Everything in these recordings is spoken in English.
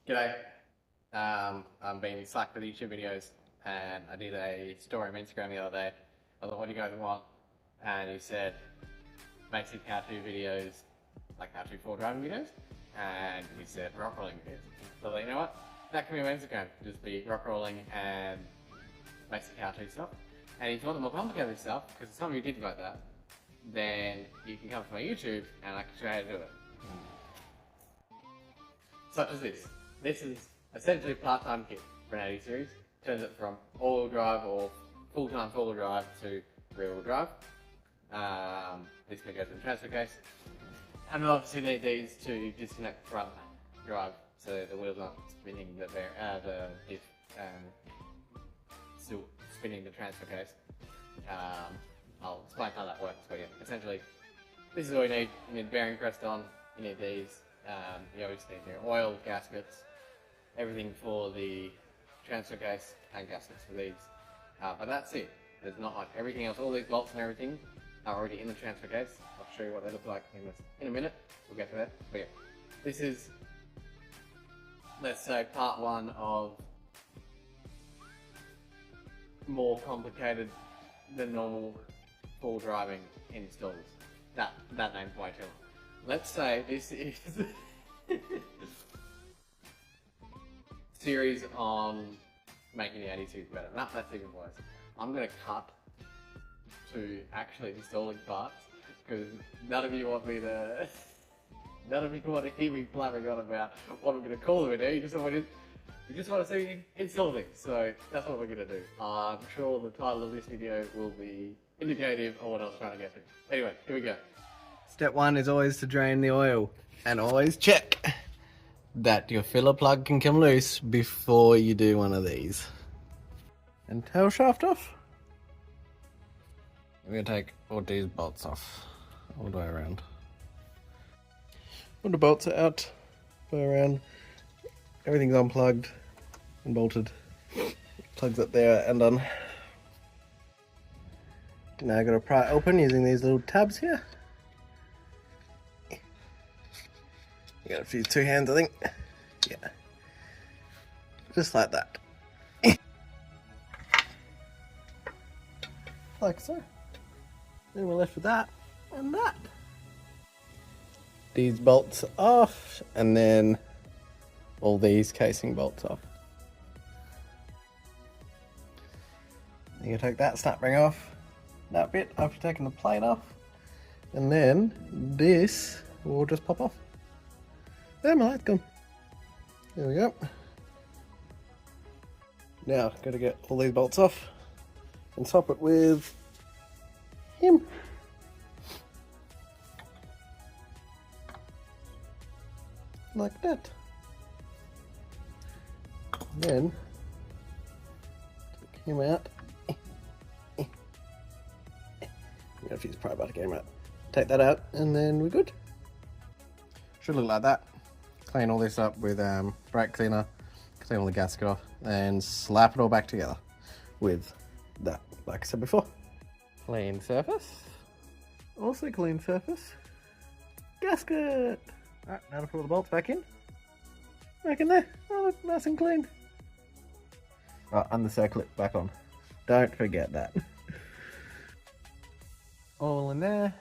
G'day. I'm being slack with YouTube videos, and I did a story on Instagram the other day. I thought, what do you guys want? And he said, basic how-to videos, like how-to for driving videos, and he said rock rolling videos. So I thought, you know what? That can be on Instagram. Just be rock rolling and basic how-to stuff. And if you want the more complicated stuff, because some of you did like that, then you can come to my YouTube and I can show you how to do it. Such as this. This is essentially a part-time kit for an 80 series. Turns it from all-wheel drive or full-time four-wheel drive to rear-wheel drive. This can go to the transfer case. And obviously need these to disconnect the front drive so the wheels aren't spinning the diff and still spinning the transfer case. I'll explain how that works for you. Essentially, this is all you need. You need bearing pressed on, you need these. You always need your oil, gaskets, everything for the transfer case and gaskets for these. But that's it. There's not much. Everything else, all these bolts and everything are already in the transfer case. I'll show you what they look like in a minute. We'll get to that. But yeah, this is, let's say, part one of more complicated than normal full driving installs. That name's way too long. Let's say this is series on making the 80 series better. No, that's even worse. I'm going to cut to actually installing parts because none of you want to hear me blabbering on about what I'm going to call the video. You just want to see me install things. So that's what we're going to do. I'm sure the title of this video will be indicative of what I was trying to get to. Anyway, here we go. Step one is always to drain the oil and always check that your filler plug can come loose before you do one of these. And tail shaft off. We're going to take all these bolts off all the way around. All the bolts are out, go around. Everything's unplugged and bolted. Plugs up there and done. Now I've got to pry it open using these little tabs here. You gotta use two hands, I think. Yeah. Just like that. Like so. Then we're left with that and that. These bolts off, and then all these casing bolts off. You can take that snap ring off, that bit after taking the plate off, and then this will just pop off. There, my light's gone. There we go. Now, got to get all these bolts off and swap it with him. Like that. Then, take him out. You gotta use the pry bar to get him out. Take that out, and then we're good. Should look like that. Clean all this up with brake cleaner, clean all the gasket off, and slap it all back together with that, like I said before. Clean surface. Also clean surface. Gasket! Alright, now to put all the bolts back in. Back in there. Oh, look, nice and clean. Oh, and the circlip back on. Don't forget that. All in there.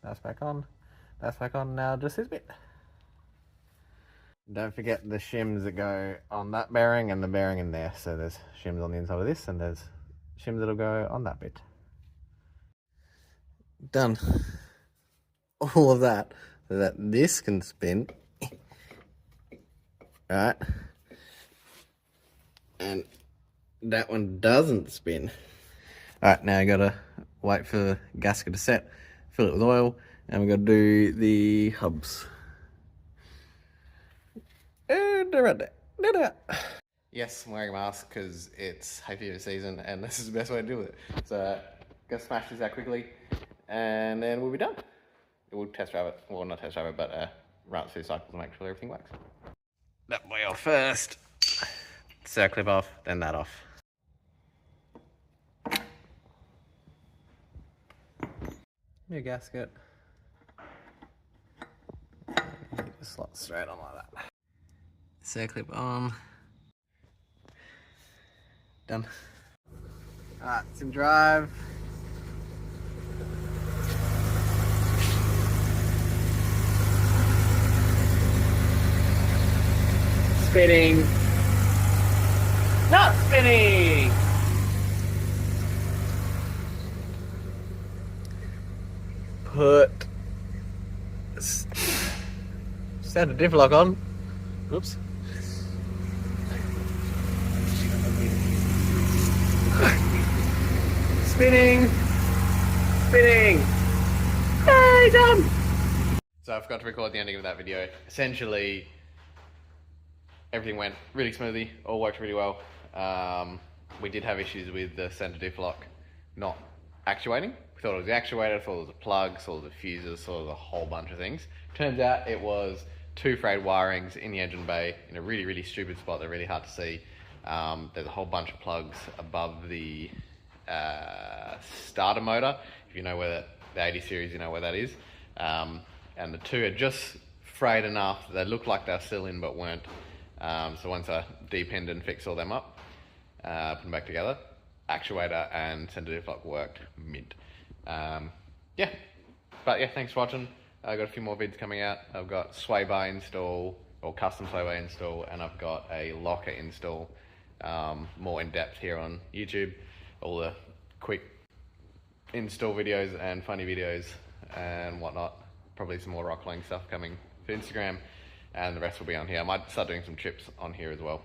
That's back on. That's back on. Now just this bit. Don't forget the shims that go on that bearing and the bearing in there. So there's shims on the inside of this and there's shims that'll go on that bit. Done. All of that so that this can spin. Alright. And that one doesn't spin. Alright, now I gotta wait for the gasket to set, fill it with oil, and we gotta do the hubs. Right there. Yes, I'm wearing a mask because it's hay fever season and this is the best way to deal with it. So, gonna smash this out quickly and then we'll be done. We'll test drive it, well not test drive it, but run it through cycles and make sure everything works. That way off first. Circlip off, then that off. New gasket. Just slot straight on like that. Circlip on. Done. Alright, it's in drive. Spinning. Not spinning! Put standard diff lock on. Oops. Spinning! Spinning! Hey, done! So I forgot to record the ending of that video. Essentially, everything went really smoothly, all worked really well. We did have issues with the center diff lock not actuating. We thought it was the actuator, thought it was a plug, thought it was a fuses, thought it was a whole bunch of things. Turns out it was two frayed wirings in the engine bay in a really, really stupid spot. They're really hard to see. There's a whole bunch of plugs above the starter motor. If you know where the 80 series, you know where that is. And the two are just frayed enough that they looked like they're still in but weren't. So once I depinned and fixed all them up, put them back together, actuator and center diff lock worked mint. Yeah, but yeah, thanks for watching. I've got a few more vids coming out. I've got sway bar install, or custom sway bar install, and I've got a locker install, more in depth here on YouTube. All the quick install videos and funny videos and whatnot. Probably some more rock lane stuff coming for Instagram, and the rest will be on here. I might start doing some trips on here as well,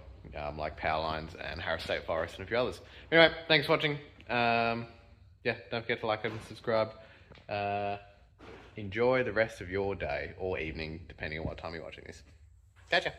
like Power Lines and Harris State Forest and a few others. Anyway, thanks for watching. Yeah, don't forget to like and subscribe. Enjoy the rest of your day or evening, depending on what time you're watching this. Catch ya.